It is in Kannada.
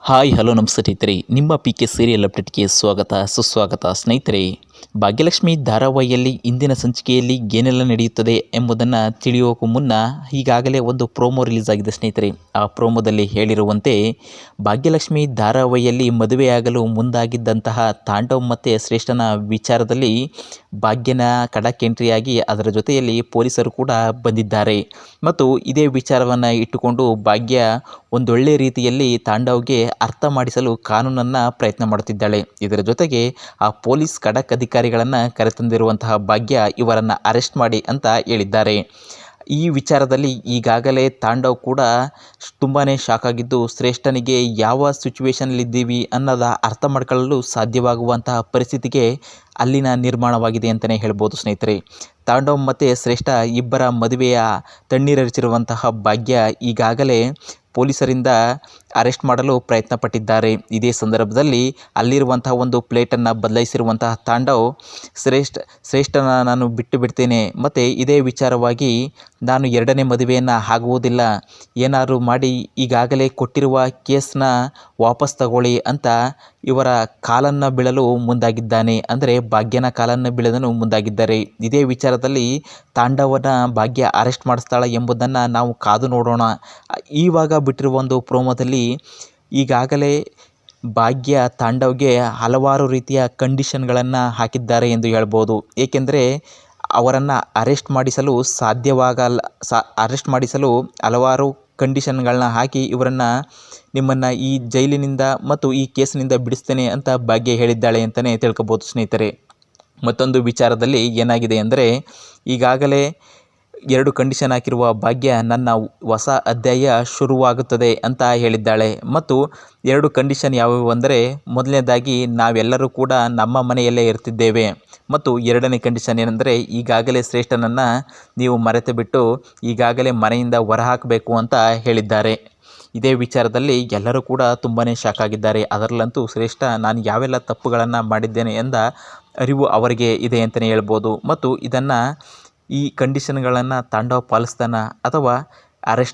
ಹಾಯ್ ಹಲೋ ನಮಸ್ತೆ ಸ್ನೇಹಿತರೆ, ನಿಮ್ಮ ಪಿ ಕೆ ಸೀರಿಯಲ್ ಅಪ್ಡೇಟ್ಗೆ ಸ್ವಾಗತ ಸುಸ್ವಾಗತ. ಸ್ನೇಹಿತರೆ, ಭಾಗ್ಯಲಕ್ಷ್ಮಿ ಧಾರಾವಾಹಿಯಲ್ಲಿ ಇಂದಿನ ಸಂಚಿಕೆಯಲ್ಲಿ ಏನೆಲ್ಲ ನಡೆಯುತ್ತದೆ ಎಂಬುದನ್ನು ತಿಳಿಯೋಕ್ಕೂ ಮುನ್ನ ಈಗಾಗಲೇ ಒಂದು ಪ್ರೋಮೋ ರಿಲೀಸ್ ಆಗಿದೆ ಸ್ನೇಹಿತರೆ. ಆ ಪ್ರೋಮೋದಲ್ಲಿ ಹೇಳಿರುವಂತೆ ಭಾಗ್ಯಲಕ್ಷ್ಮಿ ಧಾರಾವಾಹಿಯಲ್ಲಿ ಮದುವೆಯಾಗಲು ಮುಂದಾಗಿದ್ದಂತಹ ತಾಂಡವ್ ಮತ್ತು ಶ್ರೇಷ್ಠನ ವಿಚಾರದಲ್ಲಿ ಭಾಗ್ಯನ ಖಡಕ್ ಎಂಟ್ರಿಯಾಗಿ ಅದರ ಜೊತೆಯಲ್ಲಿ ಪೊಲೀಸರು ಕೂಡ ಬಂದಿದ್ದಾರೆ ಮತ್ತು ಇದೇ ವಿಚಾರವನ್ನು ಇಟ್ಟುಕೊಂಡು ಭಾಗ್ಯ ಒಂದೊಳ್ಳೆ ರೀತಿಯಲ್ಲಿ ತಾಂಡವ್ಗೆ ಅರ್ಥ ಮಾಡಿಸಲು ಕಾನೂನನ್ನು ಪ್ರಯತ್ನ ಮಾಡುತ್ತಿದ್ದಾಳೆ. ಇದರ ಜೊತೆಗೆ ಆ ಪೊಲೀಸ್ ಖಡಕ್ ಅಧಿಕಾರಿಗಳನ್ನು ಕರೆತಂದಿರುವಂತಹ ಭಾಗ್ಯ ಇವರನ್ನು ಅರೆಸ್ಟ್ ಮಾಡಿ ಅಂತ ಹೇಳಿದ್ದಾರೆ. ಈ ವಿಚಾರದಲ್ಲಿ ಈಗಾಗಲೇ ತಾಂಡವ್ ಕೂಡ ತುಂಬಾ ಶಾಕ್ ಆಗಿದ್ದು, ಶ್ರೇಷ್ಠನಿಗೆ ಯಾವ ಸಿಚುವೇಶನಲ್ಲಿದ್ದೀವಿ ಅನ್ನೋದ ಅರ್ಥ ಮಾಡ್ಕೊಳ್ಳಲು ಸಾಧ್ಯವಾಗುವಂತಹ ಪರಿಸ್ಥಿತಿಗೆ ಅಲ್ಲಿನ ನಿರ್ಮಾಣವಾಗಿದೆ ಅಂತಲೇ ಹೇಳ್ಬೋದು ಸ್ನೇಹಿತರೆ. ತಾಂಡವ್ ಮತ್ತು ಶ್ರೇಷ್ಠ ಇಬ್ಬರ ಮದುವೆಯ ತಣ್ಣೀರೆರಚಿರುವಂತಹ ಭಾಗ್ಯ ಈಗಾಗಲೇ ಪೊಲೀಸರಿಂದ ಅರೆಸ್ಟ್ ಮಾಡಲು ಪ್ರಯತ್ನ ಪಟ್ಟಿದ್ದಾರೆ. ಇದೇ ಸಂದರ್ಭದಲ್ಲಿ ಅಲ್ಲಿರುವಂತಹ ಒಂದು ಪ್ಲೇಟನ್ನು ಬದಲಾಯಿಸಿರುವಂತಹ ತಾಂಡವ್ ಶ್ರೇಷ್ಠನ ನಾನು ಬಿಟ್ಟು ಬಿಡ್ತೇನೆ ಮತ್ತು ಇದೇ ವಿಚಾರವಾಗಿ ನಾನು ಎರಡನೇ ಮದುವೆಯನ್ನು ಆಗುವುದಿಲ್ಲ, ಏನಾದರೂ ಮಾಡಿ ಈಗಾಗಲೇ ಕೊಟ್ಟಿರುವ ಕೇಸ್ನ ವಾಪಸ್ ತಗೊಳ್ಳಿ ಅಂತ ಇವರ ಕಾಲನ್ನು ಬೀಳಲು ಮುಂದಾಗಿದ್ದಾನೆ. ಅಂದರೆ ಭಾಗ್ಯನ ಕಾಲನ್ನು ಬೀಳಲು ಮುಂದಾಗಿದ್ದಾರೆ. ಇದೇ ವಿಚಾರದಲ್ಲಿ ತಾಂಡವನ ಭಾಗ್ಯ ಅರೆಸ್ಟ್ ಮಾಡಿಸ್ತಾಳ ಎಂಬುದನ್ನು ನಾವು ಕಾದು ನೋಡೋಣ. ಇವಾಗ ಬಿಟ್ಟಿರುವ ಒಂದು ಪ್ರೋಮೋದಲ್ಲಿ ಈಗಾಗಲೇ ಭಾಗ್ಯ ತಾಂಡವ್ಗೆ ಹಲವಾರು ರೀತಿಯ ಕಂಡೀಷನ್ಗಳನ್ನು ಹಾಕಿದ್ದಾರೆ ಎಂದು ಹೇಳ್ಬೋದು. ಏಕೆಂದರೆ ಅವರನ್ನು ಅರೆಸ್ಟ್ ಮಾಡಿಸಲು ಹಲವಾರು ಕಂಡೀಷನ್ಗಳನ್ನ ಹಾಕಿ ಇವರನ್ನು ನಿಮ್ಮನ್ನು ಈ ಜೈಲಿನಿಂದ ಮತ್ತು ಈ ಕೇಸಿನಿಂದ ಬಿಡಿಸ್ತೇನೆ ಅಂತ ಭಾಗ್ಯ ಹೇಳಿದ್ದಾಳೆ ಅಂತಲೇ ತಿಳ್ಕೊಬೋದು ಸ್ನೇಹಿತರೆ. ಮತ್ತೊಂದು ವಿಚಾರದಲ್ಲಿ ಏನಾಗಿದೆ ಅಂದರೆ ಈಗಾಗಲೇ 2 ಕಂಡೀಷನ್ ಹಾಕಿರುವ ಭಾಗ್ಯ ನನ್ನ ಹೊಸ ಅಧ್ಯಾಯ ಶುರುವಾಗುತ್ತದೆ ಅಂತ ಹೇಳಿದ್ದಾಳೆ. ಮತ್ತು 2 ಕಂಡೀಷನ್ ಯಾವುವು ಅಂದರೆ, ಮೊದಲನೇದಾಗಿ ನಾವೆಲ್ಲರೂ ಕೂಡ ನಮ್ಮ ಮನೆಯಲ್ಲೇ ಇರ್ತಿದ್ದೇವೆ ಮತ್ತು ಎರಡನೇ ಕಂಡೀಷನ್ ಏನೆಂದರೆ ಈಗಾಗಲೇ ಶ್ರೇಷ್ಠನನ್ನು ನೀವು ಮರೆತು ಬಿಟ್ಟು ಈಗಾಗಲೇ ಮನೆಯಿಂದ ಹೊರಹಾಕಬೇಕು ಅಂತ ಹೇಳಿದ್ದಾರೆ. ಇದೇ ವಿಚಾರದಲ್ಲಿ ಎಲ್ಲರೂ ಕೂಡ ತುಂಬಾ ಶಾಕ್ ಆಗಿದ್ದಾರೆ. ಅದರಲ್ಲಂತೂ ಶ್ರೇಷ್ಠ ನಾನು ಯಾವೆಲ್ಲ ತಪ್ಪುಗಳನ್ನು ಮಾಡಿದ್ದೇನೆ ಎಂದ ಅರಿವು ಅವರಿಗೆ ಇದೆ ಅಂತಲೇ ಹೇಳ್ಬೋದು. ಮತ್ತು ಈ ಕಂಡೀಷನ್ಗಳನ್ನು ತಾಂಡವ್ ಪಾಲಿಸ್ತಾನ ಅಥವಾ ಅರೆಸ್ಟ್